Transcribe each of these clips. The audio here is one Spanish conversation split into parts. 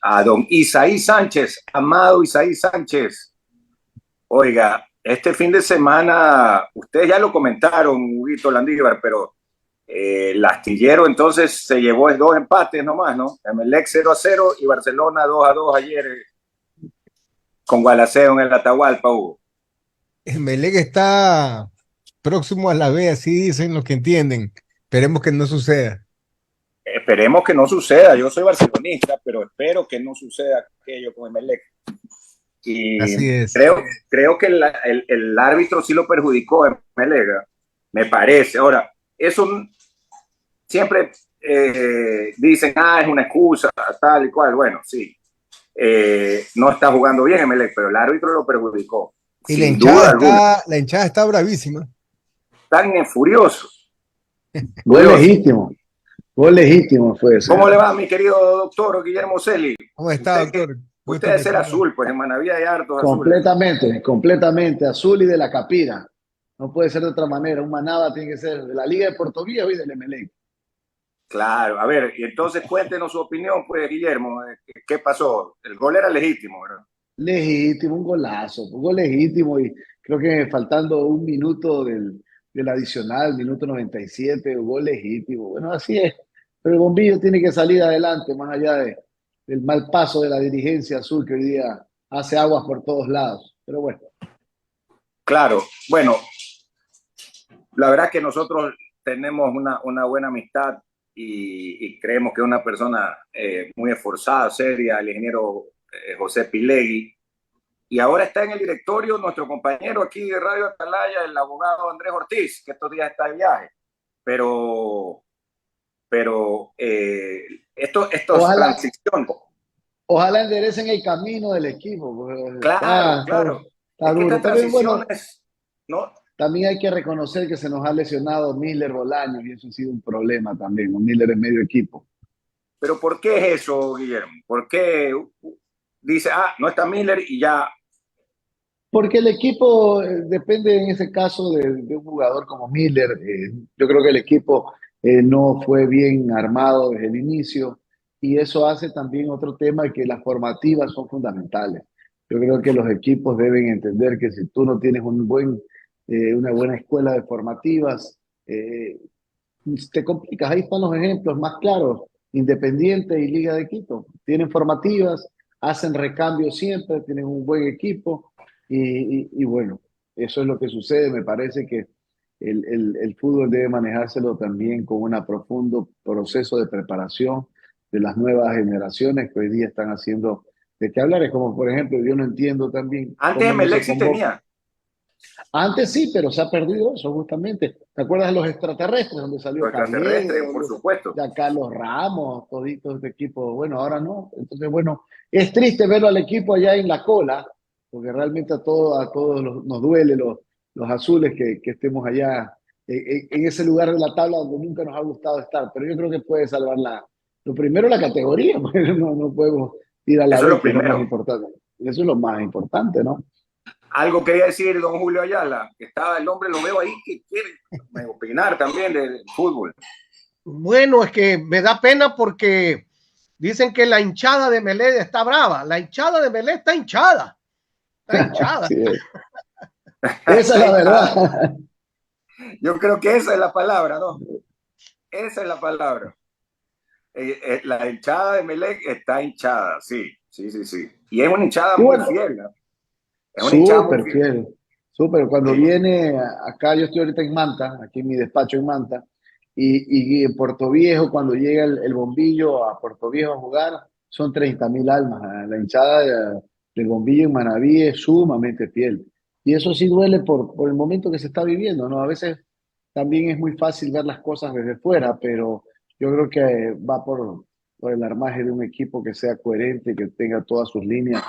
a don Isaí Sánchez, amado Isaí Sánchez. Oiga, este fin de semana, ustedes ya lo comentaron, Huguito Landívar, pero el astillero entonces se llevó dos empates nomás, ¿no? Emelec 0-0 y Barcelona 2-2 ayer con Gualaceo en el Atahualpa, Hugo. Emelec está próximo a la B, así dicen los que entienden. Esperemos que no suceda. Esperemos que no suceda. Yo soy barcelonista, pero espero que no suceda aquello con Emelec. Así Y es. creo que el árbitro sí lo perjudicó a Emelec, me parece. Ahora, eso siempre dicen, es una excusa, tal y cual. Bueno, sí, no está jugando bien Emelec, pero el árbitro lo perjudicó, Y la sin hinchada duda alguna. está, la hinchada está bravísima. Están furiosos, furiosos. Gol legítimo fue ese. ¿Cómo le va, mi querido doctor Guillermo Celi? ¿Cómo está, Usted que doctor? usted Gusto es que ser tenga. azul, pues en Manaví hay hartos azules. Completamente azul y de la Capira. No puede ser de otra manera. Un Manaba tiene que ser de la Liga de Puerto Viejo y del Emelec. Claro, a ver, y entonces cuéntenos su opinión, pues, Guillermo, ¿qué pasó? El gol era legítimo, ¿verdad? Legítimo, un gol legítimo y creo que faltando un minuto del adicional, minuto 97, un gol legítimo. Bueno, así es. Pero el bombillo tiene que salir adelante, más allá del mal paso de la dirigencia azul que hoy día hace aguas por todos lados. Pero bueno. Claro, bueno, la verdad es que nosotros tenemos una buena amistad y creemos que es una persona muy esforzada, seria, el ingeniero José Pilegui. Y ahora está en el directorio nuestro compañero aquí de Radio Atalaya, el abogado Andrés Ortiz, que estos días está de viaje. Pero, pero estos Ojalá, transiciones, ojalá enderecen el camino del equipo, porque claro, claro, está es que duro. estas También, bueno, transiciones, ¿no? también hay que reconocer que se nos ha lesionado Miller Bolaños y eso ha sido un problema también. Miller es medio equipo. Pero ¿por qué es eso, Guillermo? ¿Por qué dice, no está Miller y ya? Porque el equipo depende en ese caso de un jugador como Miller. Yo creo que el equipo no fue bien armado desde el inicio y eso hace también otro tema que las formativas son fundamentales. Yo creo que los equipos deben entender que si tú no tienes una buena escuela de formativas, te complicas. Ahí están los ejemplos más claros. Independiente y Liga de Quito. Tienen formativas, hacen recambios siempre, tienen un buen equipo y bueno, eso es lo que sucede. Me parece que el fútbol debe manejárselo también con un profundo proceso de preparación de las nuevas generaciones que hoy día están haciendo de qué hablar. Es como, por ejemplo, yo no entiendo también Antes cómo no Emelec se sí convoca. tenía, Antes sí, pero se ha perdido eso justamente. ¿Te acuerdas de los extraterrestres donde salió los extraterrestres, Carriero, por supuesto. ya Carlos Ramos, toditos de equipo? Bueno, ahora no. Entonces, bueno, es triste verlo al equipo allá en la cola, porque realmente a todos nos duele los azules que estemos allá en ese lugar de la tabla donde nunca nos ha gustado estar. Pero yo creo que puede salvar lo primero la categoría, porque no podemos ir a la Eso es B, lo que es lo más primero. importante. Eso es lo más importante, ¿no? Algo quería decir don Julio Ayala, que estaba el hombre, lo veo ahí, que quiere opinar también del fútbol. Bueno, es que me da pena porque dicen que la hinchada de Melé está brava. La hinchada de Melé está hinchada. Está hinchada. Sí, esa es la verdad. Yo creo que esa es la palabra, ¿no? Esa es la palabra. La hinchada de Melec está hinchada, sí, sí, sí, sí. Y es una hinchada Y muy bueno, fiel, ¿no? Es una hinchada muy súper fiel. fiel, súper. Cuando Sí. viene acá, yo estoy ahorita en Manta, aquí en mi despacho en Manta, y en Puerto Viejo, cuando llega el bombillo a Puerto Viejo a jugar, son 30.000 almas. La hinchada del bombillo en Manaví es sumamente fiel. Y eso sí duele por el momento que se está viviendo, ¿no? A veces también es muy fácil ver las cosas desde fuera, pero yo creo que va por el armaje de un equipo que sea coherente, que tenga todas sus líneas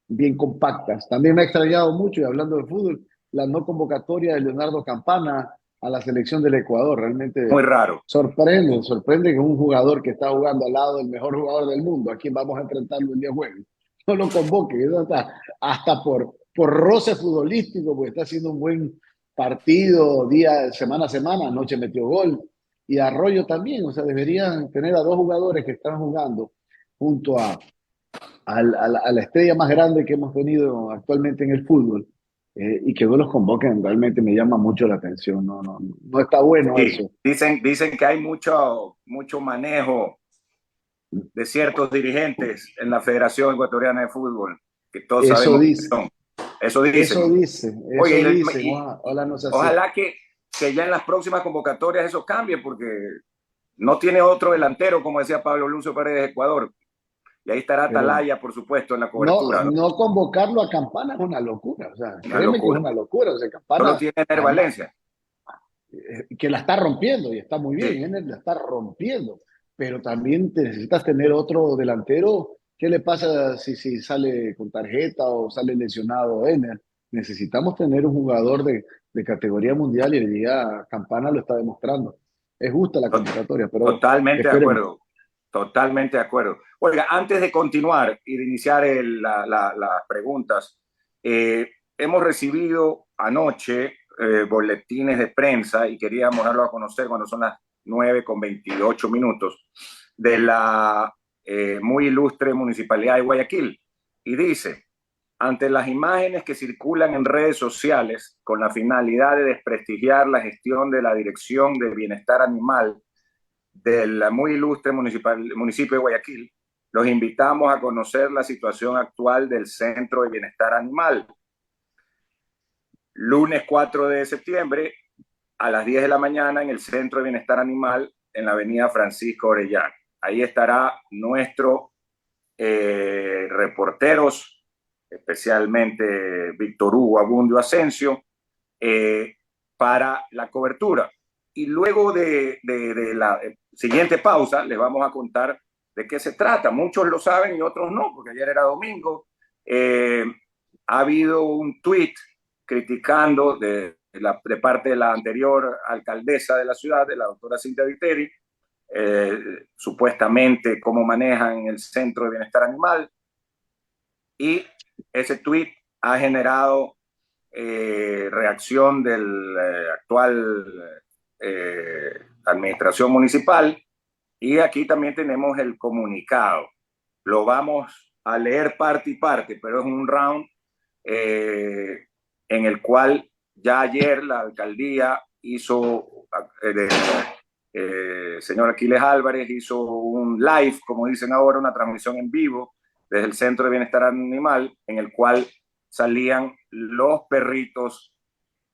bien compactas. También me ha extrañado mucho, y hablando de fútbol, la no convocatoria de Leonardo Campana a la selección del Ecuador. Muy Realmente raro. sorprende que un jugador que está jugando al lado del mejor jugador del mundo, a quien vamos a enfrentarlo el día jueves, no lo convoque. Hasta por roce futbolístico, porque está haciendo un buen partido semana a semana. Anoche metió gol. Y Arroyo también, o sea, deberían tener a dos jugadores que están jugando junto a la estrella más grande que hemos tenido actualmente en el fútbol, y que no los convoquen realmente me llama mucho la atención. No está bueno Sí, eso. dicen que hay mucho manejo de ciertos dirigentes en la Federación Ecuatoriana de Fútbol, que todos Eso sabemos dice, que son. Eso dicen. Oye, eso dicen. Ojalá no sea así. ojalá que ya en las próximas convocatorias eso cambie, porque no tiene otro delantero, como decía Pablo Lucio Pérez de Ecuador. Y ahí estará Pero Atalaya, por supuesto, en la cobertura, ¿no? no convocarlo a Campana es una locura. O sea, Una créeme que es locura. una locura. O sea, Solo Campana, tiene Ener además, Valencia. que la está rompiendo y está muy bien, Sí, Ener la está rompiendo, pero también te necesitas tener otro delantero. ¿Qué le pasa si sale con tarjeta o sale lesionado Ener? Necesitamos tener un jugador de categoría mundial y el día Campana lo está demostrando. Es justa la convocatoria, pero totalmente de esperemos. acuerdo. Totalmente de acuerdo. Oiga, antes de continuar y de iniciar las preguntas, hemos recibido anoche boletines de prensa y queríamos darlo a conocer cuando son las 9:28 de la muy ilustre Municipalidad de Guayaquil. Y dice, ante las imágenes que circulan en redes sociales con la finalidad de desprestigiar la gestión de la Dirección de Bienestar Animal del muy ilustre municipio de Guayaquil, los invitamos a conocer la situación actual del Centro de Bienestar Animal. Lunes 4 de septiembre a las 10 de la mañana en el Centro de Bienestar Animal en la avenida Francisco Orellana. Ahí estará nuestro reporteros, especialmente Víctor Hugo Abundio Asensio, para la cobertura. Y luego de la siguiente pausa les vamos a contar de qué se trata. Muchos lo saben y otros no, porque ayer era domingo. Ha habido un tuit criticando de parte de la anterior alcaldesa de la ciudad, de la doctora Cintia Viteri, supuestamente cómo manejan el Centro de Bienestar Animal. Y ese tuit ha generado reacción del actual administración municipal, y aquí también tenemos el comunicado. Lo vamos a leer parte y parte, pero es un round en el cual ya ayer la alcaldía hizo, señor Aquiles Álvarez hizo un live, como dicen ahora, una transmisión en vivo desde el Centro de Bienestar Animal, en el cual salían los perritos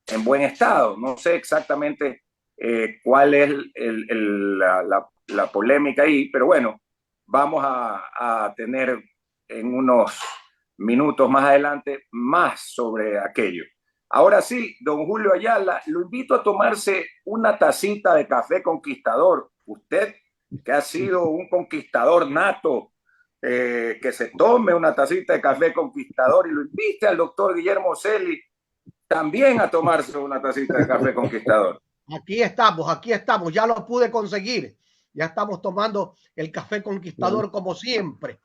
en buen estado. No sé exactamente cuál es la polémica ahí, pero bueno, vamos a tener en unos minutos más adelante más sobre aquello. Ahora sí, don Julio Ayala, lo invito a tomarse una tacita de café conquistador. Usted, que ha sido un conquistador nato, que se tome una tacita de café conquistador, y lo invite al doctor Guillermo Celi también a tomarse una tacita de café conquistador. Aquí estamos, ya lo pude conseguir. Ya estamos tomando el café conquistador como siempre,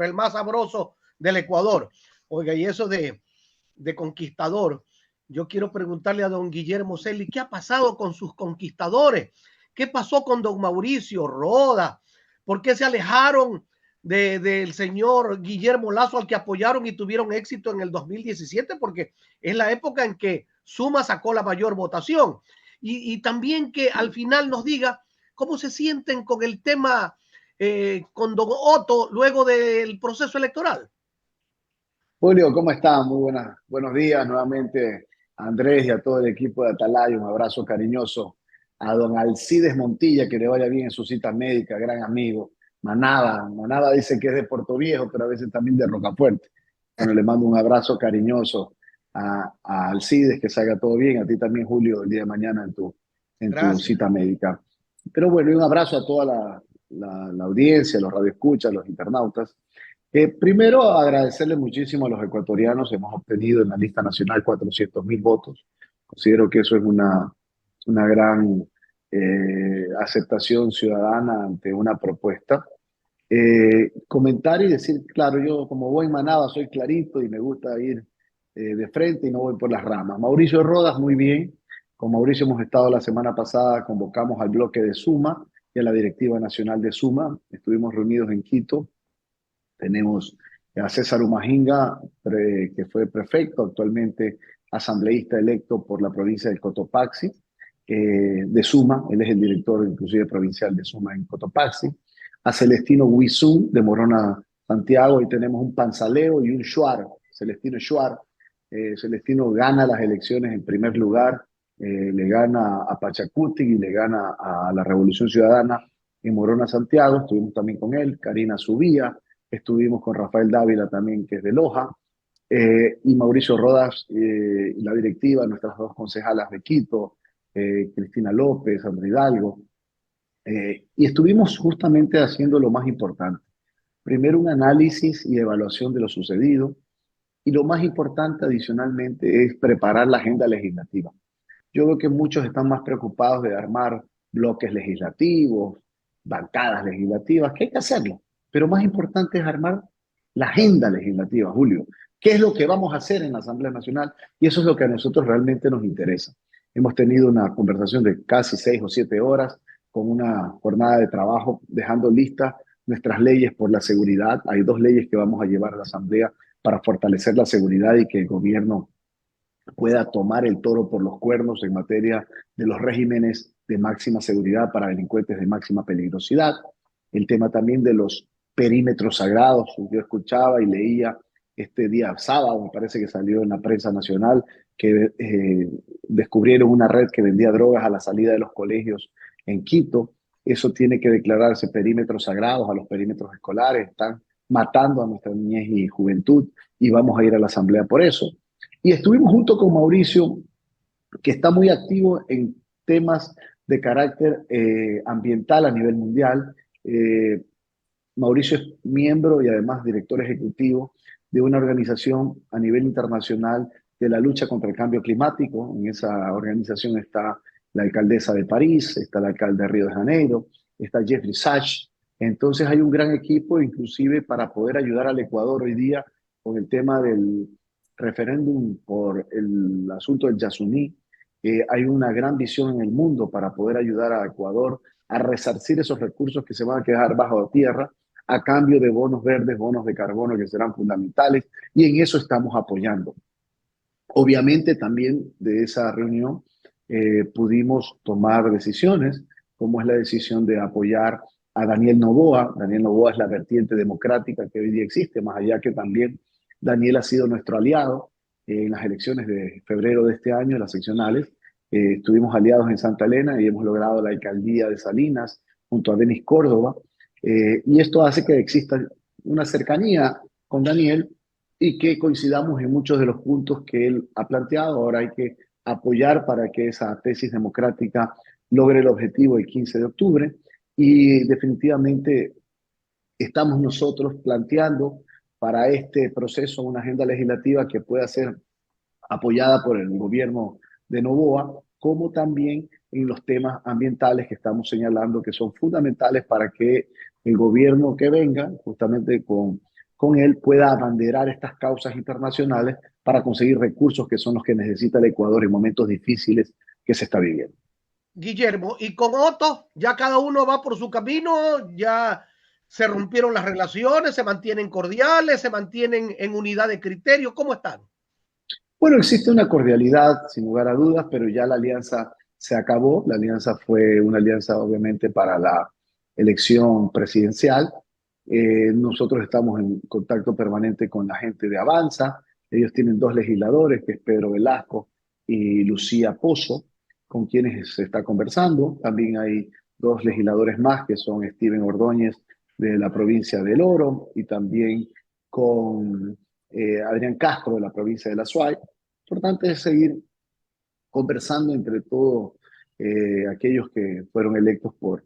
el más sabroso del Ecuador. Oiga, y eso de conquistador, yo quiero preguntarle a don Guillermo Celi, ¿qué ha pasado con sus conquistadores? ¿Qué pasó con don Mauricio Roda? ¿Por qué se alejaron del señor Guillermo Lazo, al que apoyaron y tuvieron éxito en el 2017? Porque es la época en que Suma sacó la mayor votación. Y también que al final nos diga cómo se sienten con el tema con don Otto luego del proceso electoral. Julio, ¿cómo estás? Buenos días nuevamente a Andrés y a todo el equipo de Atalaya. Un abrazo cariñoso a don Alcides Montilla, que le vaya bien en su cita médica, gran amigo. Manaba dice que es de Puerto Viejo, pero a veces también de Rocafuerte. Bueno, le mando un abrazo cariñoso a Alcides, que salga todo bien. A ti también, Julio, el día de mañana en tu Gracias. cita médica. Pero bueno, y un abrazo a toda la audiencia, los radioescuchas, los internautas. Primero, agradecerle muchísimo a los ecuatorianos. Hemos obtenido en la lista nacional 400.000 votos. Considero que eso es una gran aceptación ciudadana ante una propuesta. Comentar y decir, claro, yo como buen manaba soy clarito y me gusta ir de frente y no voy por las ramas. Mauricio Rodas, muy bien. Con Mauricio hemos estado la semana pasada, convocamos al bloque de Suma y a la directiva nacional de Suma. Estuvimos reunidos en Quito Tenemos a César Umajinga, que fue prefecto, actualmente asambleísta electo por la provincia del Cotopaxi, de Suma, él es el director inclusive provincial de Suma en Cotopaxi. A Celestino Huizú, de Morona, Santiago, y tenemos un Panzaleo y un Shuar, Celestino Shuar. Celestino gana las elecciones en primer lugar, le gana a Pachacuti y le gana a la Revolución Ciudadana en Morona, Santiago. Estuvimos también con él, Karina Subía, estuvimos con Rafael Dávila también, que es de Loja, y Mauricio Rodas, la directiva, nuestras dos concejalas de Quito, Cristina López, André Hidalgo, y estuvimos justamente haciendo lo más importante. Primero, un análisis y evaluación de lo sucedido, y lo más importante adicionalmente es preparar la agenda legislativa. Yo veo que muchos están más preocupados de armar bloques legislativos, bancadas legislativas, que hay que hacerlo. Pero más importante es armar la agenda legislativa, Julio. ¿Qué es lo que vamos a hacer en la Asamblea Nacional? Y eso es lo que a nosotros realmente nos interesa. Hemos tenido una conversación de casi 6 o 7 horas con una jornada de trabajo dejando listas nuestras leyes por la seguridad. Hay 2 leyes que vamos a llevar a la Asamblea para fortalecer la seguridad y que el gobierno pueda tomar el toro por los cuernos en materia de los regímenes de máxima seguridad para delincuentes de máxima peligrosidad. El tema también de los perímetros sagrados. Yo escuchaba y leía este día sábado, me parece que salió en la prensa nacional, que descubrieron una red que vendía drogas a la salida de los colegios en Quito. Eso tiene que declararse perímetros sagrados a los perímetros escolares. Están matando a nuestra niñez y juventud y vamos a ir a la asamblea por eso. Y estuvimos junto con Mauricio, que está muy activo en temas de carácter ambiental a nivel mundial. Mauricio es miembro y además director ejecutivo de una organización a nivel internacional de la lucha contra el cambio climático. En esa organización está la alcaldesa de París, está el alcalde de Río de Janeiro, está Jeffrey Sachs. Entonces hay un gran equipo, inclusive para poder ayudar al Ecuador hoy día con el tema del referéndum por el asunto del Yasuní. Hay una gran visión en el mundo para poder ayudar a Ecuador a resarcir esos recursos que se van a quedar bajo tierra a cambio de bonos verdes, bonos de carbono que serán fundamentales, y en eso estamos apoyando. Obviamente también de esa reunión pudimos tomar decisiones, como es la decisión de apoyar a Daniel Noboa. Daniel Noboa es la vertiente democrática que hoy día existe, más allá que también Daniel ha sido nuestro aliado en las elecciones de febrero de este año, las seccionales. Estuvimos aliados en Santa Elena y hemos logrado la alcaldía de Salinas junto a Denis Córdoba. Y esto hace que exista una cercanía con Daniel y que coincidamos en muchos de los puntos que él ha planteado. Ahora hay que apoyar para que esa tesis democrática logre el objetivo el 15 de octubre y definitivamente estamos nosotros planteando para este proceso una agenda legislativa que pueda ser apoyada por el gobierno de Noboa, como también en los temas ambientales que estamos señalando que son fundamentales para que el gobierno que venga, justamente con él, pueda abanderar estas causas internacionales para conseguir recursos que son los que necesita el Ecuador en momentos difíciles que se está viviendo. Guillermo, y con Otto, ya cada uno va por su camino, ya se rompieron las relaciones, se mantienen cordiales, se mantienen en unidad de criterio, ¿cómo están? Bueno, existe una cordialidad, sin lugar a dudas, pero ya la alianza se acabó. La alianza fue una alianza, obviamente, para la elección presidencial. Nosotros estamos en contacto permanente con la gente de Avanza. Ellos tienen 2 legisladores, que es Pedro Velasco y Lucía Pozo, con quienes se está conversando. También hay 2 legisladores más, que son Steven Ordóñez, de la provincia del Oro, y también con Adrián Castro, de la provincia de La Suay. Lo importante es seguir conversando entre todos aquellos que fueron electos por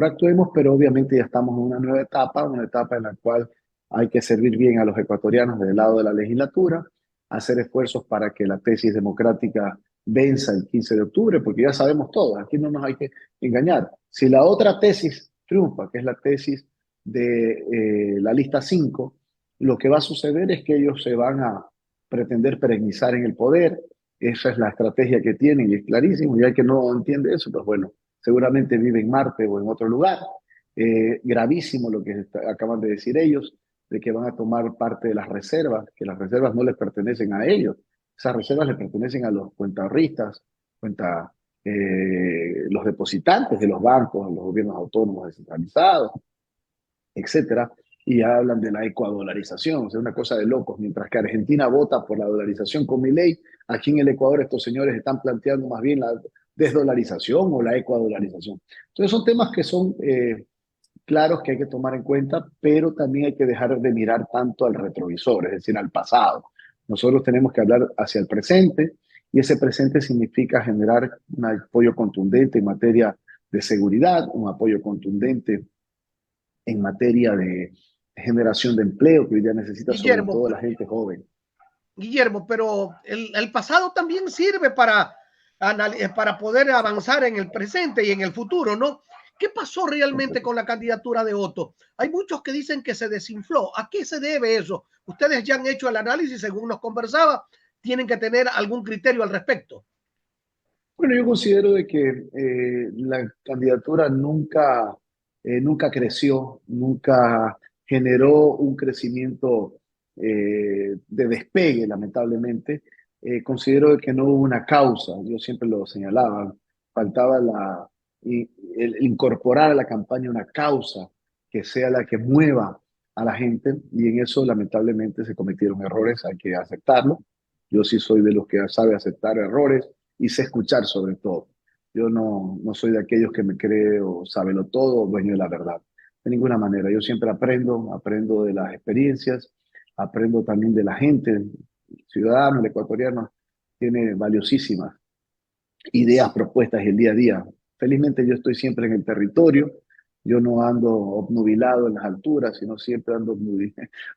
Actuemos, pero obviamente ya estamos en una etapa en la cual hay que servir bien a los ecuatorianos del lado de la legislatura, hacer esfuerzos para que la tesis democrática venza el 15 de octubre, porque ya sabemos todos, aquí no nos hay que engañar. Si la otra tesis triunfa, que es la tesis de la lista 5, lo que va a suceder es que ellos se van a pretender perennizar en el poder. Esa es la estrategia que tienen y es clarísimo. Y hay que no entiende eso, pues bueno, seguramente vive en Marte o en otro lugar. Gravísimo lo que acaban de decir ellos. de que van a tomar parte de las reservas, que las reservas no les pertenecen a ellos. Esas reservas les pertenecen a los cuentaahorristas, los depositantes de los bancos, a los gobiernos autónomos descentralizados, etcétera, y hablan de la ecuadolarización, o sea, una cosa de locos. Mientras que Argentina vota por la dolarización con Milei, aquí en el Ecuador estos señores están planteando más bien la desdolarización o la ecuadolarización. Entonces son temas que son claros, que hay que tomar en cuenta, pero también hay que dejar de mirar tanto al retrovisor, es decir, al pasado. Nosotros tenemos que hablar hacia el presente, y ese presente significa generar un apoyo contundente en materia de seguridad, un apoyo contundente en materia de generación de empleo que hoy día necesita sobre Guillermo, todo la gente joven. Guillermo, pero el pasado también sirve para poder avanzar en el presente y en el futuro, ¿no? ¿Qué pasó realmente con la candidatura de Otto? Hay muchos que dicen que se desinfló. ¿A qué se debe eso? Ustedes ya han hecho el análisis, según nos conversaba, tienen que tener algún criterio al respecto. Bueno, yo considero de que la candidatura nunca creció, nunca generó un crecimiento de despegue, lamentablemente. Considero de que no hubo una causa, yo siempre lo señalaba, faltaba el incorporar a la campaña una causa que sea la que mueva a la gente, y en eso lamentablemente se cometieron errores, hay que aceptarlo. Yo sí soy de los que sabe aceptar errores y sé escuchar sobre todo. Yo no soy de aquellos que me creo sábelo todo o dueño de la verdad. De ninguna manera. Yo siempre aprendo de las experiencias, aprendo también de la gente. El ciudadano, el ecuatoriano, tiene valiosísimas ideas, propuestas y el día a día. Felizmente yo estoy siempre en el territorio. Yo no ando obnubilado en las alturas, sino siempre ando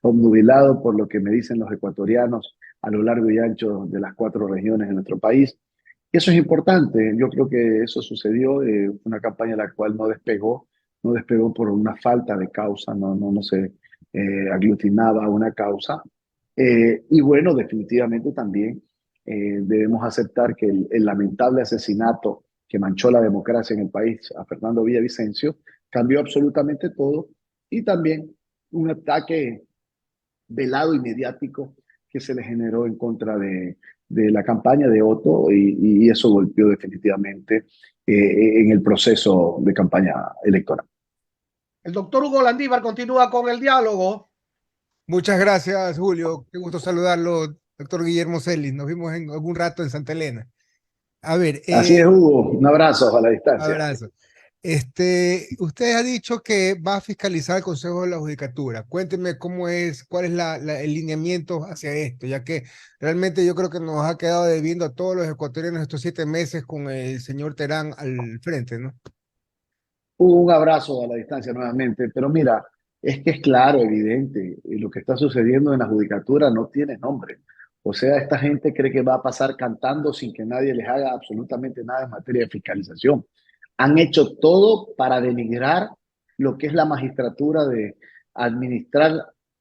obnubilado por lo que me dicen los ecuatorianos a lo largo y ancho de las 4 regiones de nuestro país. Y eso es importante. Yo creo que eso sucedió, una campaña la cual no despegó por una falta de causa, no se aglutinaba a una causa. Y bueno, definitivamente también debemos aceptar que el lamentable asesinato que manchó la democracia en el país a Fernando Villavicencio cambió absolutamente todo, y también un ataque velado y mediático que se le generó en contra de la campaña de Otto, y eso golpeó definitivamente en el proceso de campaña electoral. El doctor Hugo Landívar continúa con el diálogo. Muchas gracias, Julio. Qué gusto saludarlo, doctor Guillermo Celis. Nos vimos en algún rato en Santa Elena. A ver, Así es, Hugo. Un abrazo a la distancia. abrazo. Usted ha dicho que va a fiscalizar el Consejo de la Judicatura. Cuénteme cuál es el lineamiento hacia esto, ya que realmente yo creo que nos ha quedado debiendo a todos los ecuatorianos estos 7 meses con el señor Terán al frente, ¿no? Un abrazo a la distancia nuevamente, pero mira, es que es claro, evidente, lo que está sucediendo en la judicatura no tiene nombre. O sea, esta gente cree que va a pasar cantando sin que nadie les haga absolutamente nada en materia de fiscalización. Han hecho todo para denigrar lo que es la magistratura, de administrar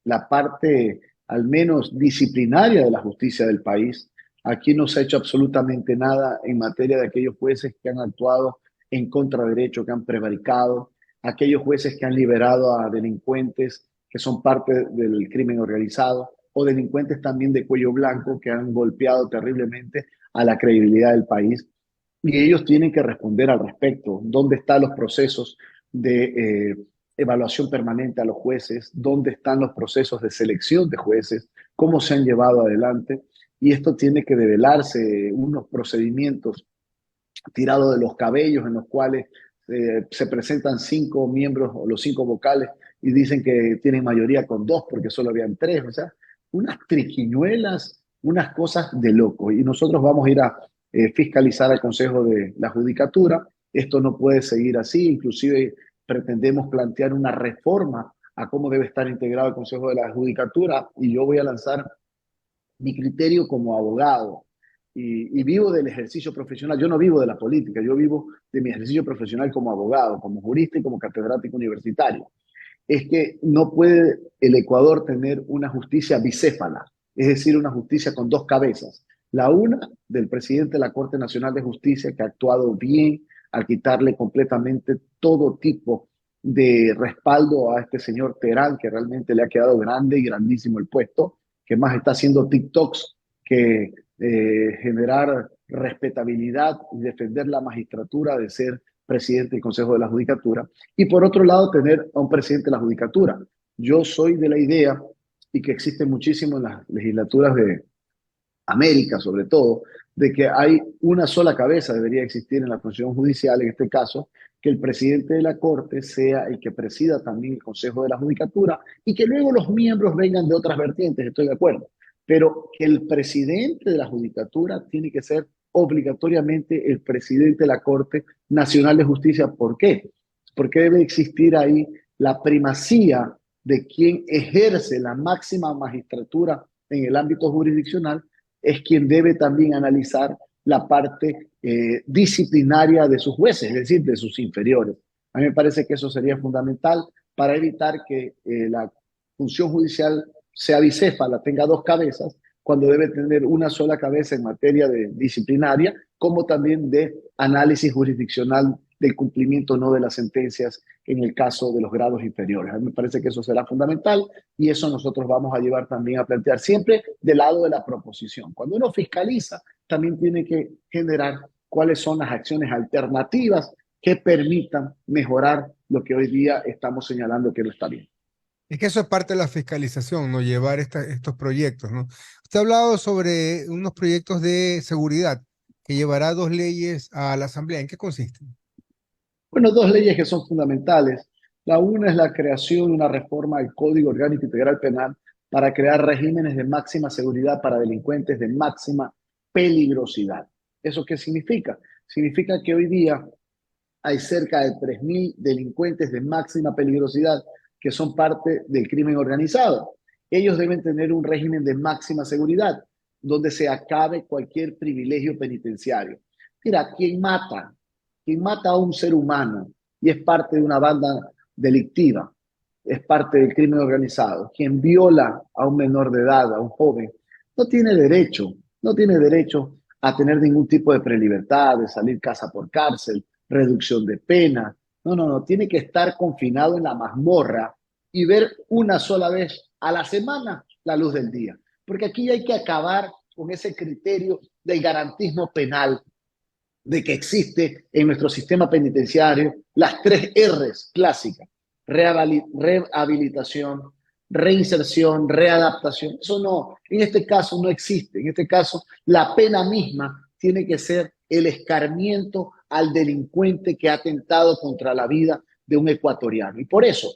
la parte al menos disciplinaria de la justicia del país. Aquí no se ha hecho absolutamente nada en materia de aquellos jueces que han actuado en contraderecho, que han prevaricado, aquellos jueces que han liberado a delincuentes que son parte del crimen organizado, o delincuentes también de cuello blanco que han golpeado terriblemente a la credibilidad del país. Y ellos tienen que responder al respecto. ¿Dónde están los procesos de evaluación permanente a los jueces? ¿Dónde están los procesos de selección de jueces? ¿Cómo se han llevado adelante? Y esto tiene que develarse, unos procedimientos tirado de los cabellos en los cuales se presentan 5 miembros o los 5 vocales y dicen que tienen mayoría con 2 porque solo habían 3. O sea, unas triquiñuelas, unas cosas de loco. Y nosotros vamos a ir a fiscalizar al Consejo de la Judicatura. Esto no puede seguir así. Inclusive pretendemos plantear una reforma a cómo debe estar integrado el Consejo de la Judicatura, y yo voy a lanzar mi criterio como abogado. Y vivo del ejercicio profesional. Yo no vivo de la política, yo vivo de mi ejercicio profesional como abogado, como jurista y como catedrático universitario. Es que no puede el Ecuador tener una justicia bicéfala, es decir, una justicia con 2 cabezas. La una del presidente de la Corte Nacional de Justicia, que ha actuado bien al quitarle completamente todo tipo de respaldo a este señor Terán, que realmente le ha quedado grande y grandísimo el puesto, que más está haciendo TikToks que generar respetabilidad y defender la magistratura de ser presidente del Consejo de la Judicatura. Y por otro lado, tener a un presidente de la Judicatura. Yo soy de la idea, y que existe muchísimo en las legislaturas de América, sobre todo, de que hay una sola cabeza, debería existir en la función judicial, en este caso, que el presidente de la Corte sea el que presida también el Consejo de la Judicatura y que luego los miembros vengan de otras vertientes, estoy de acuerdo, pero que el presidente de la Judicatura tiene que ser obligatoriamente el presidente de la Corte Nacional de Justicia. ¿Por qué? Porque debe existir ahí la primacía de quien ejerce la máxima magistratura en el ámbito jurisdiccional, es quien debe también analizar la parte disciplinaria de sus jueces, es decir, de sus inferiores. A mí me parece que eso sería fundamental para evitar que la función judicial sea bicéfala, tenga dos cabezas, cuando debe tener una sola cabeza en materia de disciplinaria, como también de análisis jurisdiccional del cumplimiento no de las sentencias en el caso de los grados inferiores. A mí me parece que eso será fundamental y eso nosotros vamos a llevar también a plantear siempre del lado de la proposición. Cuando uno fiscaliza, también tiene que generar cuáles son las acciones alternativas que permitan mejorar lo que hoy día estamos señalando que no está bien. Es que eso es parte de la fiscalización, ¿no? Llevar estos proyectos, ¿no? Usted ha hablado sobre unos proyectos de seguridad que llevará 2 leyes a la Asamblea. ¿En qué consisten? Bueno, dos leyes que son fundamentales. La una es la creación de una reforma al Código Orgánico Integral Penal para crear regímenes de máxima seguridad para delincuentes de máxima peligrosidad. ¿Eso qué significa? Significa que hoy día hay cerca de 3.000 delincuentes de máxima peligrosidad que son parte del crimen organizado. Ellos deben tener un régimen de máxima seguridad, donde se acabe cualquier privilegio penitenciario. Mira, quien mata a un ser humano y es parte de una banda delictiva, es parte del crimen organizado, quien viola a un menor de edad, a un joven, no tiene derecho a tener ningún tipo de prelibertad, de salir casa por cárcel, reducción de pena. No, tiene que estar confinado en la mazmorra y ver una sola vez a la semana la luz del día. Porque aquí hay que acabar con ese criterio del garantismo penal, de que existe en nuestro sistema penitenciario las 3 R's clásicas: rehabilitación, reinserción, readaptación. Eso no, en este caso no existe. En este caso, la pena misma tiene que ser el escarmiento al delincuente que ha atentado contra la vida de un ecuatoriano. Y por eso,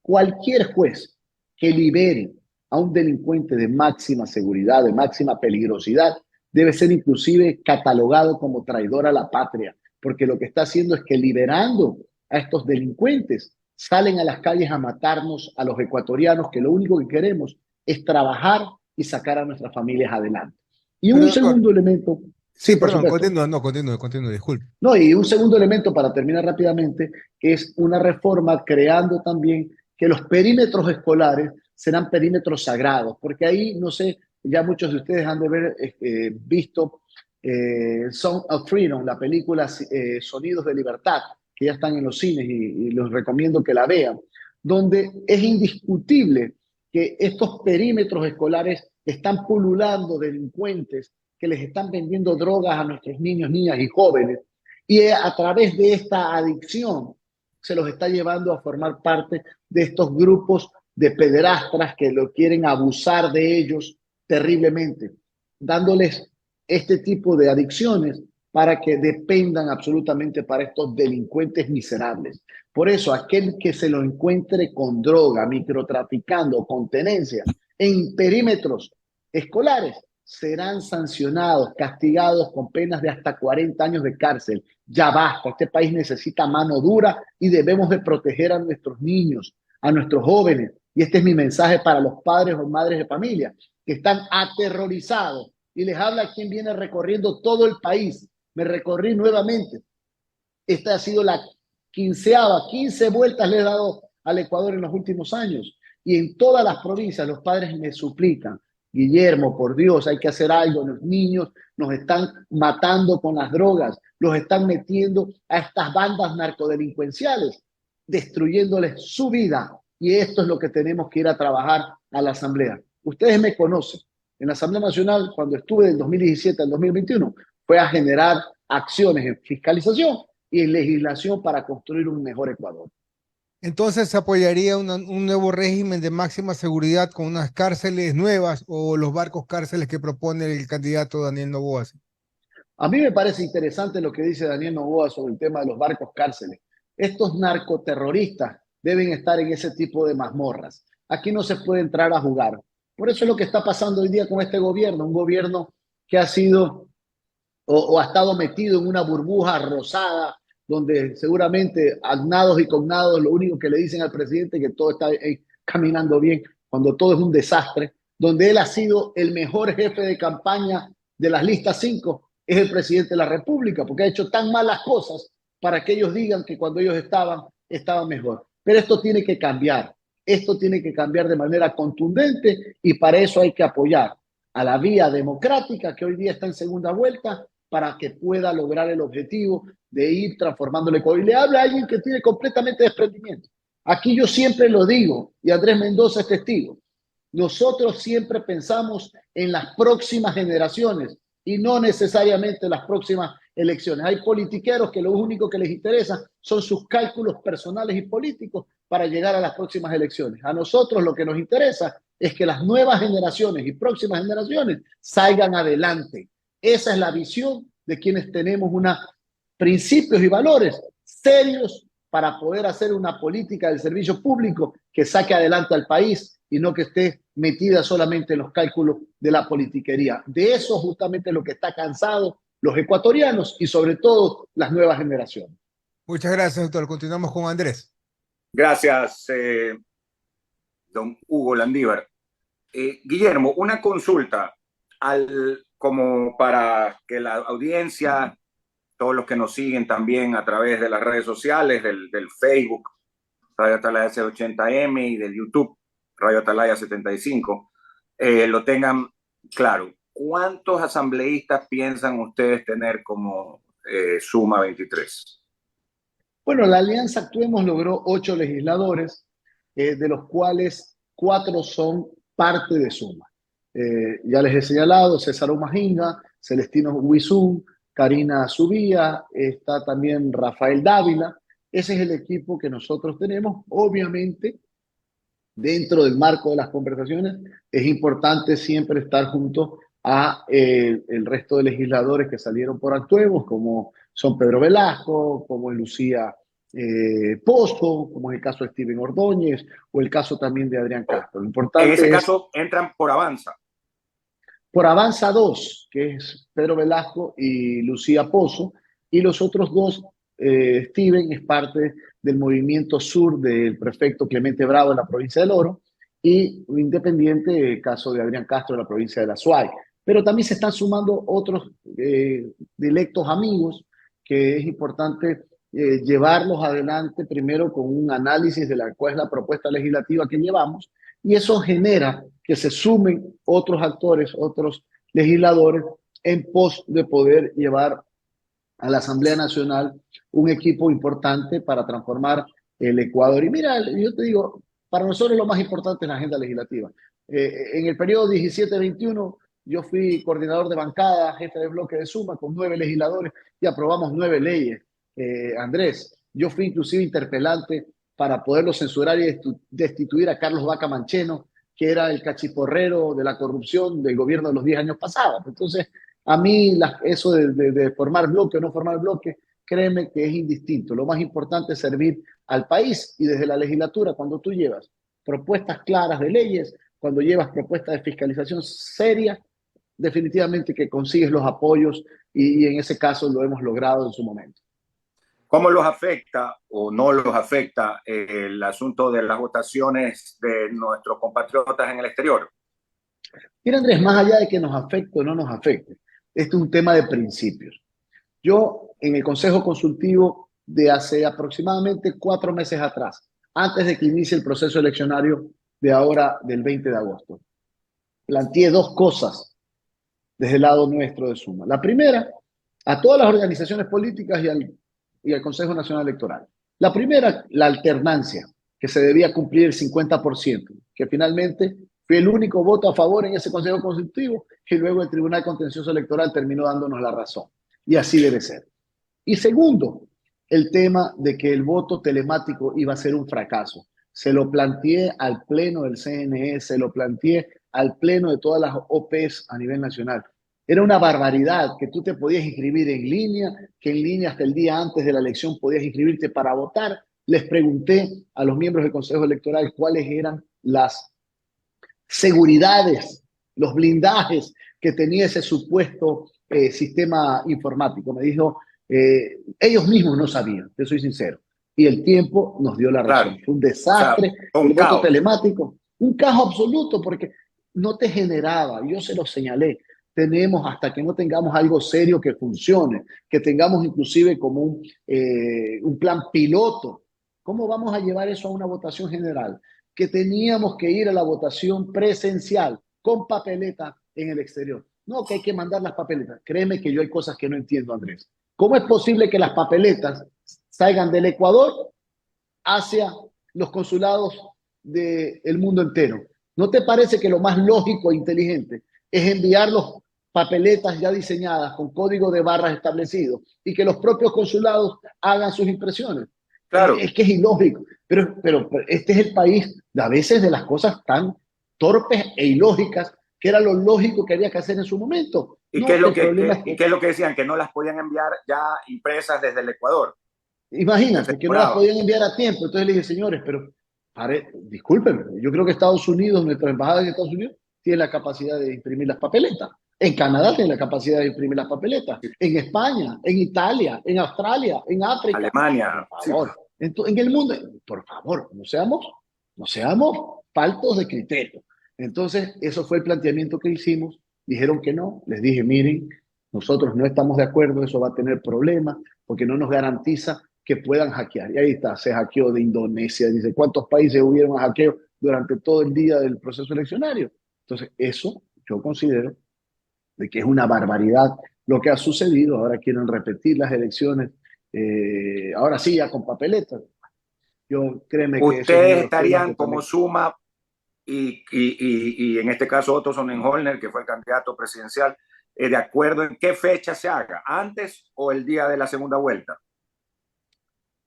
cualquier juez que libere a un delincuente de máxima seguridad, de máxima peligrosidad, debe ser inclusive catalogado como traidor a la patria, porque lo que está haciendo es que liberando a estos delincuentes salen a las calles a matarnos a los ecuatorianos, que lo único que queremos es trabajar y sacar a nuestras familias adelante. Y Pero, un doctor, segundo elemento, sí, por perdón, supuesto. continúe, disculpe. No, y un segundo elemento para terminar rápidamente es una reforma creando también que los perímetros escolares serán perímetros sagrados, porque ahí, no sé, ya muchos de ustedes han de haber visto Song of Freedom, la película Sonidos de Libertad, que ya están en los cines y los recomiendo que la vean, donde es indiscutible que estos perímetros escolares están pululando delincuentes que les están vendiendo drogas a nuestros niños, niñas y jóvenes, y a través de esta adicción se los está llevando a formar parte de estos grupos de pederastras que lo quieren abusar de ellos terriblemente, dándoles este tipo de adicciones para que dependan absolutamente para estos delincuentes miserables. Por eso, aquel que se lo encuentre con droga, microtraficando, con tenencia en perímetros escolares, serán sancionados, castigados con penas de hasta 40 años de cárcel. Ya basta, este país necesita mano dura y debemos de proteger a nuestros niños, a nuestros jóvenes. Y este es mi mensaje para los padres o madres de familia que están aterrorizados. Y les habla quien viene recorriendo todo el país. Me recorrí nuevamente. Esta ha sido la 15 vueltas le he dado al Ecuador en los últimos años. Y en todas las provincias los padres me suplican: Guillermo, por Dios, hay que hacer algo. Los niños nos están matando con las drogas, los están metiendo a estas bandas narcodelincuenciales. destruyéndoles su vida. Y esto es lo que tenemos que ir a trabajar a la Asamblea. Ustedes me conocen. En la Asamblea Nacional, cuando estuve del 2017 al 2021, fue a generar acciones en fiscalización y en legislación para construir un mejor Ecuador. Entonces, ¿se apoyaría un nuevo régimen de máxima seguridad con unas cárceles nuevas o los barcos cárceles que propone el candidato Daniel Noboa? A mí me parece interesante lo que dice Daniel Noboa sobre el tema de los barcos cárceles. Estos narcoterroristas deben estar en ese tipo de mazmorras. Aquí no se puede entrar a jugar. Por eso es lo que está pasando hoy día con este gobierno, un gobierno que ha sido o ha estado metido en una burbuja rosada, donde seguramente agnados y cognados lo único que le dicen al presidente es que todo está caminando bien, cuando todo es un desastre, donde él ha sido el mejor jefe de campaña de las listas 5, es el presidente de la República, porque ha hecho tan malas cosas para que ellos digan que cuando ellos estaban mejor. Pero esto tiene que cambiar, esto tiene que cambiar de manera contundente y para eso hay que apoyar a la vía democrática que hoy día está en segunda vuelta para que pueda lograr el objetivo de ir transformando el Ecuador. Y le habla a alguien que tiene completamente desprendimiento. Aquí yo siempre lo digo, y Andrés Mendoza es testigo, nosotros siempre pensamos en las próximas generaciones y no necesariamente en las próximas elecciones. Hay politiqueros que lo único que les interesa son sus cálculos personales y políticos para llegar a las próximas elecciones. A nosotros lo que nos interesa es que las nuevas generaciones y próximas generaciones salgan adelante. Esa es la visión de quienes tenemos principios y valores serios para poder hacer una política del servicio público que saque adelante al país y no que esté metida solamente en los cálculos de la politiquería. De eso justamente es lo que está cansado los ecuatorianos y sobre todo las nuevas generaciones. Muchas gracias, doctor. Continuamos con Andrés. Gracias, don Hugo Landívar. Guillermo, una consulta como para que la audiencia, todos los que nos siguen también a través de las redes sociales, del Facebook, Radio Atalaya C80M y del YouTube, Radio Atalaya 75, lo tengan claro. ¿Cuántos asambleístas piensan ustedes tener como Suma 23? Bueno, la Alianza Actuemos logró 8 legisladores, de los cuales 4 son parte de Suma. Ya les he señalado, César Omajinga, Celestino Huizún, Karina Subía, está también Rafael Dávila. Ese es el equipo que nosotros tenemos. Obviamente, dentro del marco de las conversaciones, es importante siempre estar junto a el resto de legisladores que salieron por Actuemos, como son Pedro Velasco, como es Lucía Pozo, como es el caso de Steven Ordóñez, o el caso también de Adrián Castro. Lo importante en ese caso entran por Avanza. Por Avanza 2, que es Pedro Velasco y Lucía Pozo, y los otros 2, Steven es parte del movimiento sur del prefecto Clemente Bravo en la provincia del Oro, y un independiente, el caso de Adrián Castro en la provincia de la Suay. Pero también se están sumando otros electos amigos que es importante llevarlos adelante primero con un análisis de cuál es la propuesta legislativa que llevamos, y eso genera que se sumen otros actores, otros legisladores en pos de poder llevar a la Asamblea Nacional un equipo importante para transformar el Ecuador. Y mira, yo te digo, para nosotros lo más importante es la agenda legislativa. En el periodo 17-21 yo fui coordinador de bancada, jefe de bloque de Suma, con 9 legisladores y aprobamos 9 leyes. Andrés, yo fui inclusive interpelante para poderlo censurar y destituir a Carlos Vaca Mancheno, que era el cachiporrero de la corrupción del gobierno de los 10 años pasados. Entonces, a mí eso de formar bloque o no formar bloque, créeme que es indistinto. Lo más importante es servir al país, y desde la legislatura, cuando tú llevas propuestas claras de leyes, cuando llevas propuestas de fiscalización seria, definitivamente que consigues los apoyos y en ese caso lo hemos logrado en su momento. ¿Cómo los afecta o no los afecta el asunto de las votaciones de nuestros compatriotas en el exterior? Mira, Andrés, más allá de que nos afecte o no nos afecte, este es un tema de principios. Yo, en el Consejo Consultivo de hace aproximadamente 4 meses atrás, antes de que inicie el proceso eleccionario de ahora, del 20 de agosto, planteé 2 cosas desde el lado nuestro de Suma. La primera, a todas las organizaciones políticas y al Consejo Nacional Electoral. La primera, la alternancia, que se debía cumplir el 50%, que finalmente fue el único voto a favor en ese Consejo Consultivo, que luego el Tribunal Contencioso Electoral terminó dándonos la razón. Y así debe ser. Y segundo, el tema de que el voto telemático iba a ser un fracaso. Se lo planteé al pleno del CNE, se lo planteé al pleno de todas las OPs a nivel nacional. Era una barbaridad que tú te podías inscribir en línea, que en línea hasta el día antes de la elección podías inscribirte para votar. Les pregunté a los miembros del Consejo Electoral cuáles eran las seguridades, los blindajes que tenía ese supuesto sistema informático. Me dijo, ellos mismos no sabían, te soy sincero. Y el tiempo nos dio la razón. Claro. Fue un desastre, O sea, el voto caos. telemático, un caos absoluto, porque no te generaba, yo se lo señalé, tenemos hasta que no tengamos algo serio que funcione, que tengamos inclusive como un plan piloto. ¿Cómo vamos a llevar eso a una votación general? Que teníamos que ir a la votación presencial con papeleta en el exterior. No, que hay que mandar las papeletas. Créeme que yo hay cosas que no entiendo, Andrés. ¿Cómo es posible que las papeletas salgan del Ecuador hacia los consulados del mundo entero? ¿No te parece que lo más lógico e inteligente es enviar las papeletas ya diseñadas con código de barras establecido y que los propios consulados hagan sus impresiones? Claro. Es que es ilógico, pero este es el país a veces de las cosas tan torpes e ilógicas que era lo lógico que había que hacer en su momento. ¿Y no, qué es lo el problema es ¿y qué es lo que decían? Que no las podían enviar ya impresas desde el Ecuador. imagínate, que no las podían enviar a tiempo. Entonces le dije, señores, pero discúlpenme, yo creo que Estados Unidos, nuestra embajada en Estados Unidos, tiene la capacidad de imprimir las papeletas. En Canadá tiene la capacidad de imprimir las papeletas. En España, en Italia, en Australia, en África. Alemania. Por favor. Sí. En el mundo, por favor, no seamos faltos de criterio. Entonces, eso fue el planteamiento que hicimos. Dijeron que no. Les dije, miren, nosotros no estamos de acuerdo, eso va a tener problemas porque no nos garantiza que puedan hackear. Y ahí está, se hackeó de Indonesia. Dice, ¿cuántos países hubieron hackeo durante todo el día del proceso eleccionario? Entonces, eso yo considero de que es una barbaridad lo que ha sucedido. Ahora quieren repetir las elecciones, ahora sí, ya con papeletas. Yo créeme que eso es Ustedes uno de los estarían como también... Suma y en este caso Otto Sonnenholner, que fue el candidato presidencial, de acuerdo en qué fecha se haga, antes o el día de la segunda vuelta.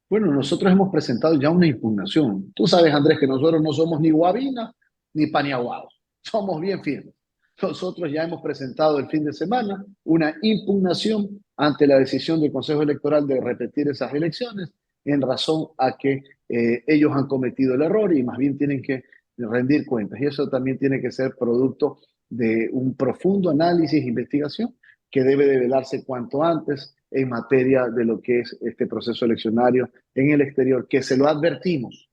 Bueno, nosotros hemos presentado ya una impugnación. Tú sabes, Andrés, que nosotros no somos ni Guavina ni Paniaguados. Somos bien firmes. Nosotros ya hemos presentado el fin de semana una impugnación ante la decisión del Consejo Electoral de repetir esas elecciones en razón a que ellos han cometido el error y más bien tienen que rendir cuentas. Y eso también tiene que ser producto de un profundo análisis e investigación que debe develarse cuanto antes en materia de lo que es este proceso eleccionario en el exterior, que se lo advertimos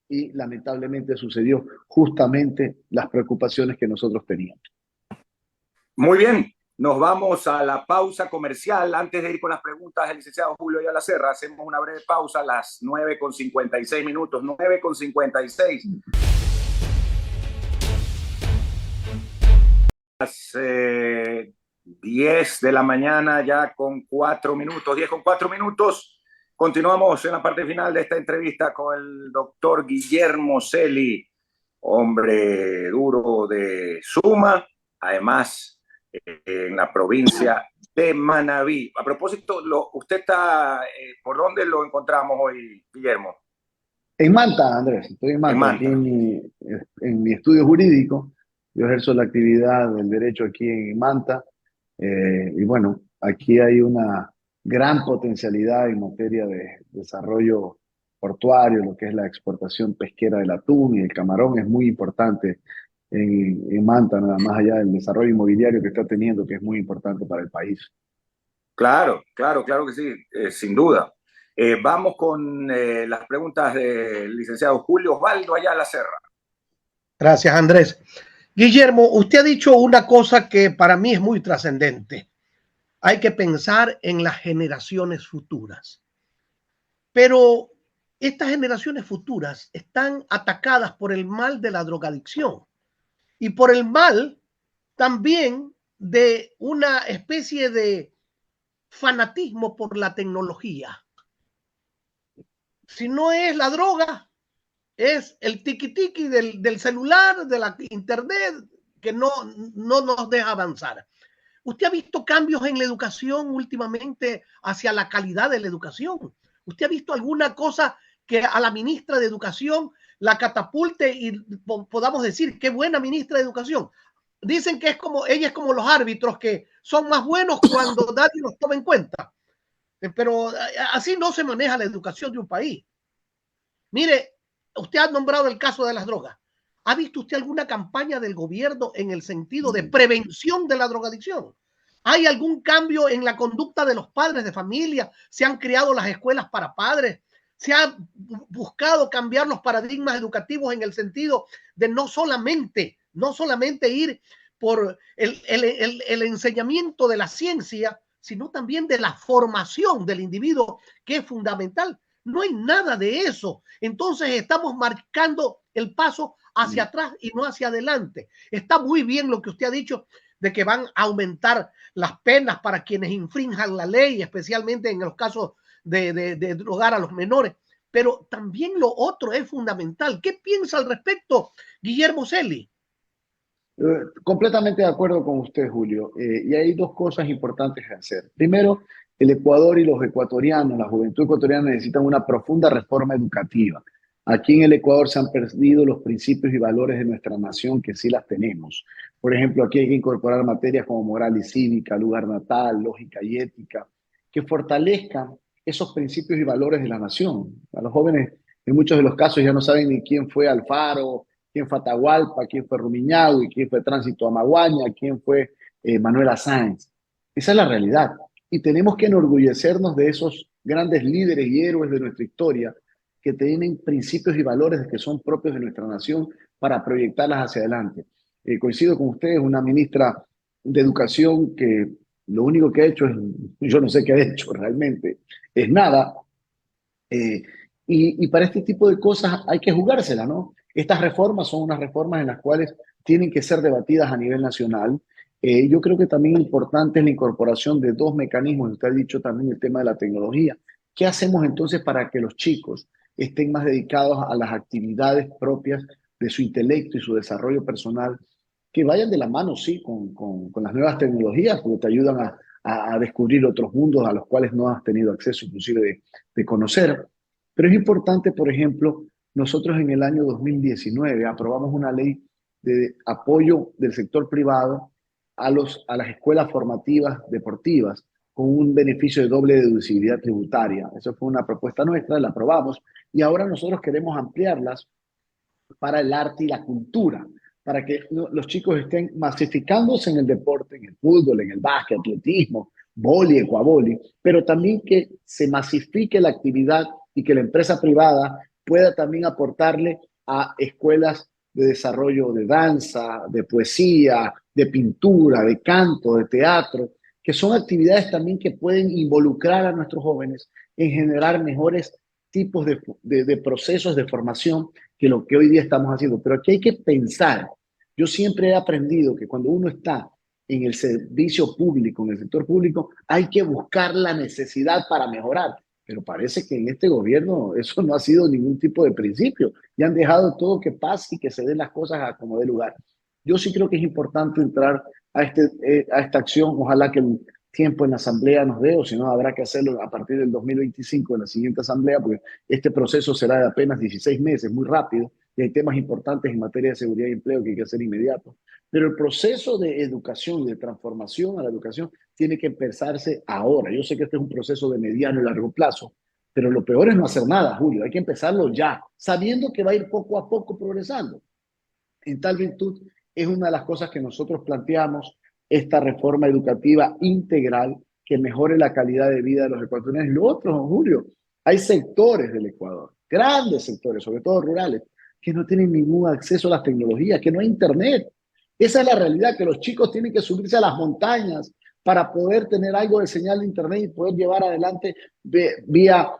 y lamentablemente sucedió justamente las preocupaciones que nosotros teníamos. Muy bien, nos vamos a la pausa comercial. Antes de ir con las preguntas del licenciado Julio Ayala Serra, hacemos una breve pausa a las 9:56 minutos, 9:56. Las 10 de la mañana ya con 4 minutos, 10 con 4 minutos. Continuamos en la parte final de esta entrevista con el doctor Guillermo Celi, hombre duro de Suma, además en la provincia de Manabí. A propósito, usted está, ¿por dónde lo encontramos hoy, Guillermo? En Manta, Andrés, estoy en Manta, En Manta. aquí en mi estudio jurídico. Yo ejerzo la actividad del derecho aquí en Manta. Y bueno, aquí hay una gran potencialidad en materia de desarrollo portuario, lo que es la exportación pesquera del atún y el camarón es muy importante en Manta, nada más allá del desarrollo inmobiliario que está teniendo, que es muy importante para el país. Claro, claro, claro que sí, sin duda. Vamos con las preguntas del licenciado Julio Osvaldo Ayala Serra. Gracias, Andrés. Guillermo, usted ha dicho una cosa que para mí es muy trascendente. Hay que pensar en las generaciones futuras. Pero estas generaciones futuras están atacadas por el mal de la drogadicción y por el mal también de una especie de fanatismo por la tecnología. Si no es la droga, es el tiki-tiki del celular, de la internet, que no nos deja avanzar. ¿Usted ha visto cambios en la educación últimamente hacia la calidad de la educación? ¿Usted ha visto alguna cosa que a la ministra de Educación la catapulte y podamos decir qué buena ministra de Educación? Dicen que ella es como los árbitros, que son más buenos cuando nadie los toma en cuenta. Pero así no se maneja la educación de un país. Mire, usted ha nombrado el caso de las drogas. ¿Ha visto usted alguna campaña del gobierno en el sentido de prevención de la drogadicción? ¿Hay algún cambio en la conducta de los padres de familia? ¿Se han creado las escuelas para padres? ¿Se ha buscado cambiar los paradigmas educativos en el sentido de no solamente ir por el enseñamiento de la ciencia, sino también de la formación del individuo, que es fundamental? No hay nada de eso. Entonces estamos marcando el paso hacia atrás y no hacia adelante. Está muy bien lo que usted ha dicho de que van a aumentar las penas para quienes infrinjan la ley, especialmente en los casos de drogar a los menores. Pero también lo otro es fundamental. ¿Qué piensa al respecto, Guillermo Celi? Completamente de acuerdo con usted, Julio. Y hay dos cosas importantes que hacer. Primero, el Ecuador y los ecuatorianos, la juventud ecuatoriana necesitan una profunda reforma educativa. Aquí en el Ecuador se han perdido los principios y valores de nuestra nación, que sí las tenemos. Por ejemplo, aquí hay que incorporar materias como moral y cívica, lugar natal, lógica y ética, que fortalezcan esos principios y valores de la nación. A los jóvenes, en muchos de los casos, ya no saben ni quién fue Alfaro, quién fue Atahualpa, quién fue Rumiñahui, quién fue Tránsito Amaguaña, quién fue Manuela Sáenz. Esa es la realidad. Y tenemos que enorgullecernos de esos grandes líderes y héroes de nuestra historia que tienen principios y valores que son propios de nuestra nación para proyectarlas hacia adelante. Coincido con ustedes, una ministra de Educación que lo único que ha hecho es, yo no sé qué ha hecho realmente, es nada. Y para este tipo de cosas hay que jugársela, ¿no? Estas reformas son unas reformas en las cuales tienen que ser debatidas a nivel nacional. Yo creo que también importante es la incorporación de dos mecanismos. Usted ha dicho también el tema de la tecnología. ¿Qué hacemos entonces para que los chicos estén más dedicados a las actividades propias de su intelecto y su desarrollo personal, que vayan de la mano, sí, con las nuevas tecnologías, porque te ayudan a descubrir otros mundos a los cuales no has tenido acceso, inclusive de conocer? Pero es importante, por ejemplo, nosotros en el año 2019 aprobamos una ley de apoyo del sector privado a las escuelas formativas deportivas con un beneficio de doble deducibilidad tributaria. Eso fue una propuesta nuestra, la aprobamos y ahora nosotros queremos ampliarlas para el arte y la cultura, para que los chicos estén masificándose en el deporte, en el fútbol, en el básquet, atletismo, vóley, ecuavóley, pero también que se masifique la actividad y que la empresa privada pueda también aportarle a escuelas de desarrollo de danza, de poesía, de pintura, de canto, de teatro, que son actividades también que pueden involucrar a nuestros jóvenes en generar mejores tipos de procesos de formación que lo que hoy día estamos haciendo. Pero aquí hay que pensar. Yo siempre he aprendido que cuando uno está en el servicio público, en el sector público, hay que buscar la necesidad para mejorar. Pero parece que en este gobierno eso no ha sido ningún tipo de principio. Y han dejado todo que pase y que se den las cosas a como dé lugar. Yo sí creo que es importante entrar a esta acción. Ojalá que el tiempo en la asamblea nos dé, o si no, habrá que hacerlo a partir del 2025 en la siguiente asamblea, porque este proceso será de apenas 16 meses, muy rápido, y hay temas importantes en materia de seguridad y empleo que hay que hacer inmediato. Pero el proceso de educación y de transformación a la educación tiene que empezarse ahora. Yo sé que este es un proceso de mediano y largo plazo, pero lo peor es no hacer nada, Julio. Hay que empezarlo ya, sabiendo que va a ir poco a poco progresando. En tal virtud, es una de las cosas que nosotros planteamos, esta reforma educativa integral que mejore la calidad de vida de los ecuatorianos. Lo otro, don Julio, hay sectores del Ecuador, grandes sectores, sobre todo rurales, que no tienen ningún acceso a las tecnologías, que no hay internet. Esa es la realidad, que los chicos tienen que subirse a las montañas para poder tener algo de señal de internet y poder llevar adelante vía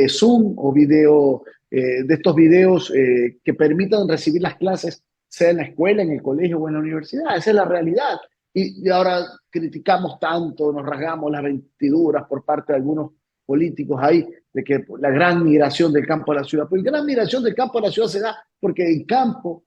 Zoom o video, de estos videos que permitan recibir las clases, sea en la escuela, en el colegio o en la universidad. Esa es la realidad. Y ahora criticamos tanto, nos rasgamos las vestiduras por parte de algunos políticos hay de que la gran migración del campo a la ciudad. Pues la gran migración del campo a la ciudad se da porque el campo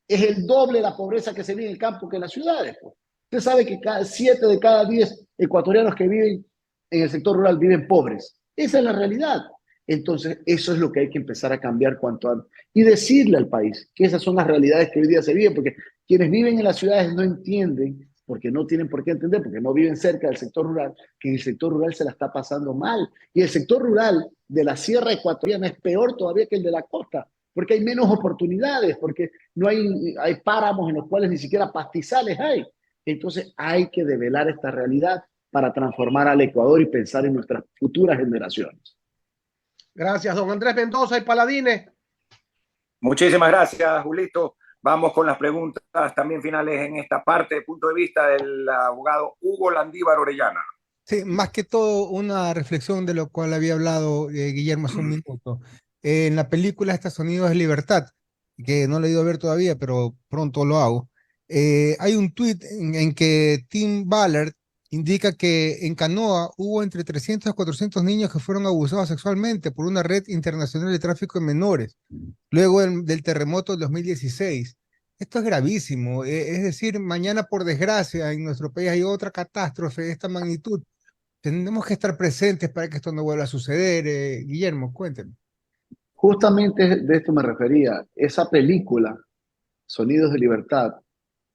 es el doble de la pobreza que se vive en el campo que en las ciudades. Pues. Usted sabe que 7 de cada 10 ecuatorianos que viven en el sector rural viven pobres. Esa es la realidad. Entonces, eso es lo que hay que empezar a cambiar cuanto antes. Y decirle al país que esas son las realidades que hoy día se viven, porque quienes viven en las ciudades no entienden, porque no tienen por qué entender, porque no viven cerca del sector rural, que en el sector rural se la está pasando mal. Y el sector rural de la sierra ecuatoriana es peor todavía que el de la costa, porque hay menos oportunidades, porque no hay páramos en los cuales ni siquiera pastizales hay. Entonces hay que develar esta realidad para transformar al Ecuador y pensar en nuestras futuras generaciones. Gracias, don Andrés Mendoza y Paladines. Muchísimas gracias, Julito. Vamos con las preguntas también finales en esta parte, punto de vista del abogado Hugo Landívar Orellana. Sí, más que todo una reflexión de lo cual había hablado Guillermo hace un minuto. En la película Estados Unidos de Libertad, que no le he ido a ver todavía, pero pronto lo hago, hay un tuit en que Tim Ballard indica que en Canoa hubo entre 300 a 400 niños que fueron abusados sexualmente por una red internacional de tráfico de menores, luego del terremoto del 2016. Esto es gravísimo, es decir, mañana por desgracia en nuestro país hay otra catástrofe de esta magnitud. Tenemos que estar presentes para que esto no vuelva a suceder. Guillermo, cuénteme. Justamente de esto me refería. Esa película, Sonidos de Libertad,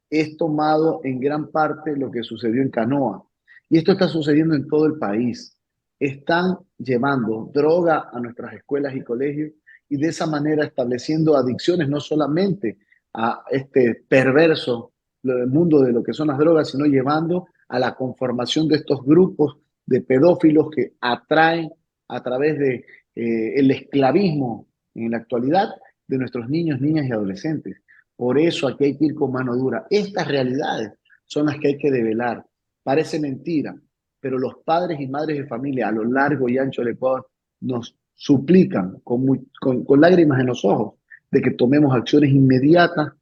es tomado en gran parte lo que sucedió en Canoa. Y esto está sucediendo en todo el país. Están llevando droga a nuestras escuelas y colegios y de esa manera estableciendo adicciones no solamente a este perverso mundo de lo que son las drogas, sino llevando a la conformación de estos grupos de pedófilos que atraen a través de el esclavismo en la actualidad de nuestros niños, niñas y adolescentes. Por eso aquí hay que ir con mano dura. Estas realidades son las que hay que develar. Parece mentira, pero los padres y madres de familia a lo largo y ancho del Ecuador nos suplican con lágrimas en los ojos de que tomemos acciones inmediatas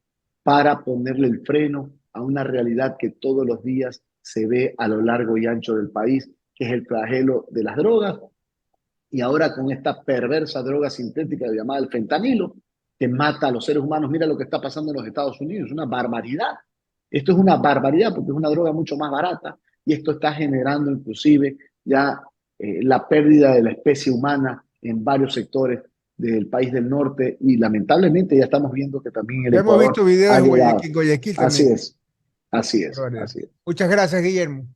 para ponerle el freno a una realidad que todos los días se ve a lo largo y ancho del país, que es el flagelo de las drogas, y ahora con esta perversa droga sintética llamada el fentanilo, que mata a los seres humanos. Mira lo que está pasando en los Estados Unidos, es una barbaridad. Esto es una barbaridad porque es una droga mucho más barata y esto está generando inclusive ya la pérdida de la especie humana en varios sectores del país del norte y lamentablemente ya estamos viendo que también el Ya hemos Ecuador visto videos ha en llegado. Guayaquil Así también. es, así es, Barbaridad. así es. Muchas gracias, Guillermo.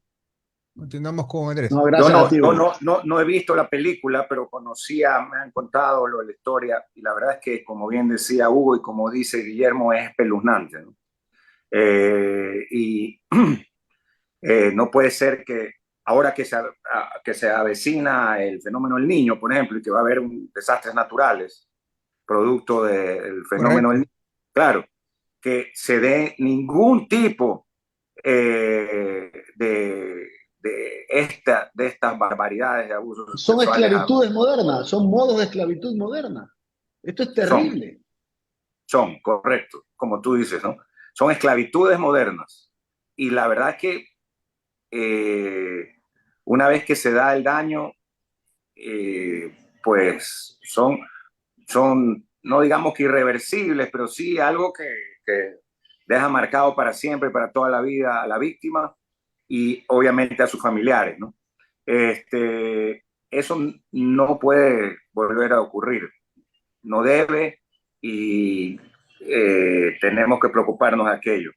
Continuamos con Andrés. No, Yo gracias a ti. no he visto la película, pero me han contado lo de la historia y la verdad es que, como bien decía Hugo y como dice Guillermo, es espeluznante, ¿no? Y no puede ser que ahora que se avecina el fenómeno del Niño, por ejemplo, y que va a haber desastres naturales producto del fenómeno del Niño, claro, que se dé ningún tipo de estas barbaridades de abusos Son sexuales. esclavitudes modernas, son modos de esclavitud moderna. Esto es terrible. Son, correcto, como tú dices, ¿no? Son esclavitudes modernas. Y la verdad es que una vez que se da el daño, pues son, no digamos que irreversibles, pero sí algo que deja marcado para siempre, para toda la vida a la víctima y obviamente a sus familiares, ¿no? Eso no puede volver a ocurrir, no debe y tenemos que preocuparnos de aquello.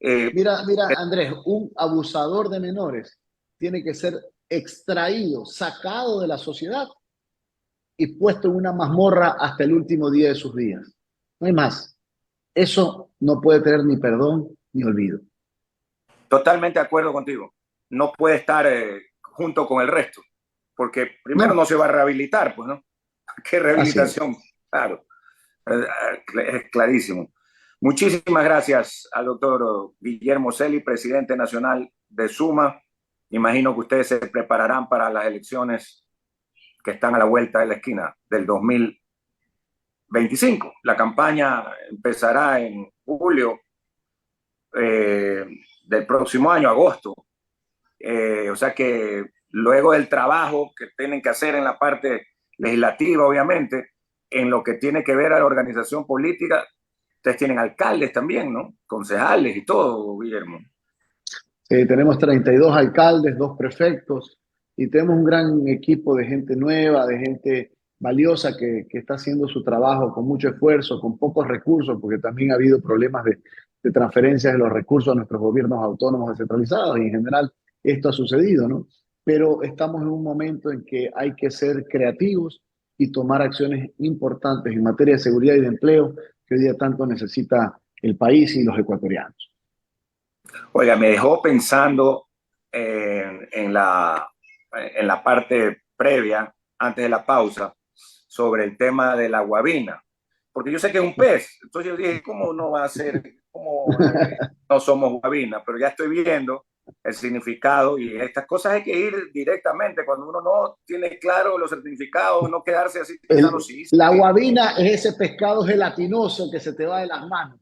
Mira, Andrés, un abusador de menores tiene que ser extraído, sacado de la sociedad y puesto en una mazmorra hasta el último día de sus días. No hay más. Eso no puede tener ni perdón ni olvido. Totalmente de acuerdo contigo. No puede estar junto con el resto, porque primero no se va a rehabilitar, pues, ¿no? ¿Qué rehabilitación? Claro, es clarísimo. Muchísimas gracias al doctor Guillermo Celi, presidente nacional de SUMA. Imagino que ustedes se prepararán para las elecciones que están a la vuelta de la esquina del 2025. La campaña empezará en julio del próximo año, agosto. O sea que luego del trabajo que tienen que hacer en la parte legislativa, obviamente, en lo que tiene que ver a la organización política, ustedes tienen alcaldes también, ¿no? Concejales y todo, Guillermo. Tenemos 32 alcaldes, 2 prefectos y tenemos un gran equipo de gente nueva, de gente valiosa que está haciendo su trabajo con mucho esfuerzo, con pocos recursos, porque también ha habido problemas de transferencias de los recursos a nuestros gobiernos autónomos descentralizados y en general esto ha sucedido, ¿no? Pero estamos en un momento en que hay que ser creativos y tomar acciones importantes en materia de seguridad y de empleo que hoy día tanto necesita el país y los ecuatorianos. Oiga, me dejó pensando en la parte previa, antes de la pausa, sobre el tema de la guabina, porque yo sé que es un pez, entonces yo dije, ¿cómo no va a ser? ¿Cómo no somos guabina? Pero ya estoy viendo el significado y estas cosas hay que ir directamente, cuando uno no tiene claro los significados, no quedarse así pensando sí. La guabina es ese pescado gelatinoso que se te va de las manos.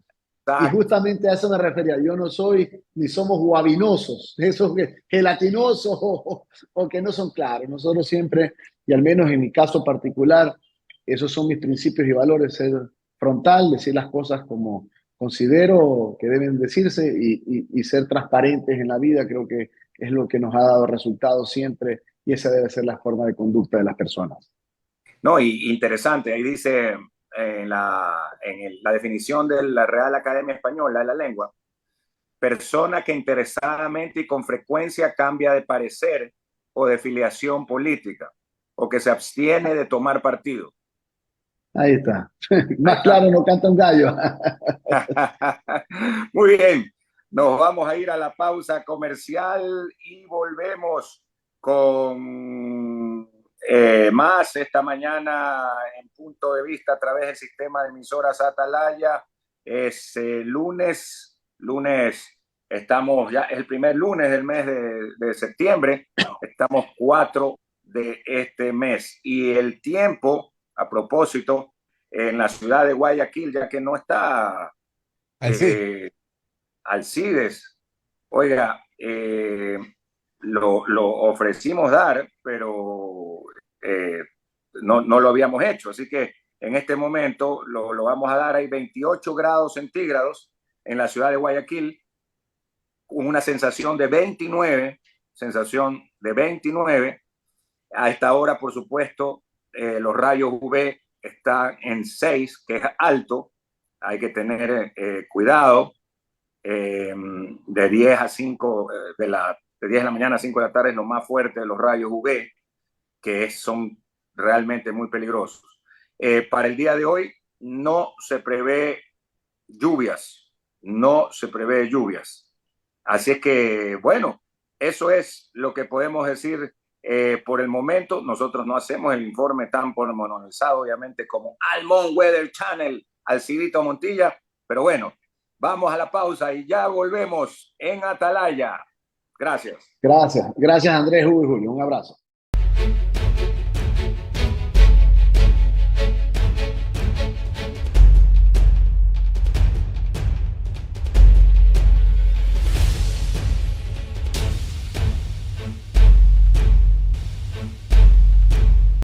Y justamente a eso me refería. Yo no soy ni somos guabinosos, esos gelatinosos o que no son claros. Nosotros siempre, y al menos en mi caso particular, esos son mis principios y valores: ser frontal, decir las cosas como considero que deben decirse y ser transparentes en la vida. Creo que es lo que nos ha dado resultados siempre y esa debe ser la forma de conducta de las personas. No, y interesante, ahí dice la definición de la Real Academia Española de la Lengua, persona que interesadamente y con frecuencia cambia de parecer o de filiación política, o que se abstiene de tomar partido. Ahí está. Más claro no canta un gallo. Muy bien, nos vamos a ir a la pausa comercial y volvemos con más esta mañana en Punto de Vista a través del sistema de emisoras Atalaya. Es lunes, estamos ya, es el primer lunes del mes de septiembre, estamos 4 de este mes y el tiempo, a propósito, en la ciudad de Guayaquil, ya que no está Alcides, oiga, lo ofrecimos dar, pero no lo habíamos hecho, así que en este momento lo vamos a dar. Hay 28 grados centígrados en la ciudad de Guayaquil, con una sensación de 29, a esta hora, por supuesto, los rayos UV están en 6, que es alto, hay que tener cuidado. De 10 a 5 de 10 de la mañana a 5 de la tarde es lo más fuerte de los rayos UV, que son realmente muy peligrosos. Para el día de hoy no se prevé lluvias, así es que bueno, eso es lo que podemos decir por el momento. Nosotros no hacemos el informe tan pormenorizado, obviamente, como Almond Weather Channel, Alcidito Montilla, pero bueno, vamos a la pausa y ya volvemos en Atalaya. Gracias. Gracias Andrés, Hugo y Julio. Un abrazo.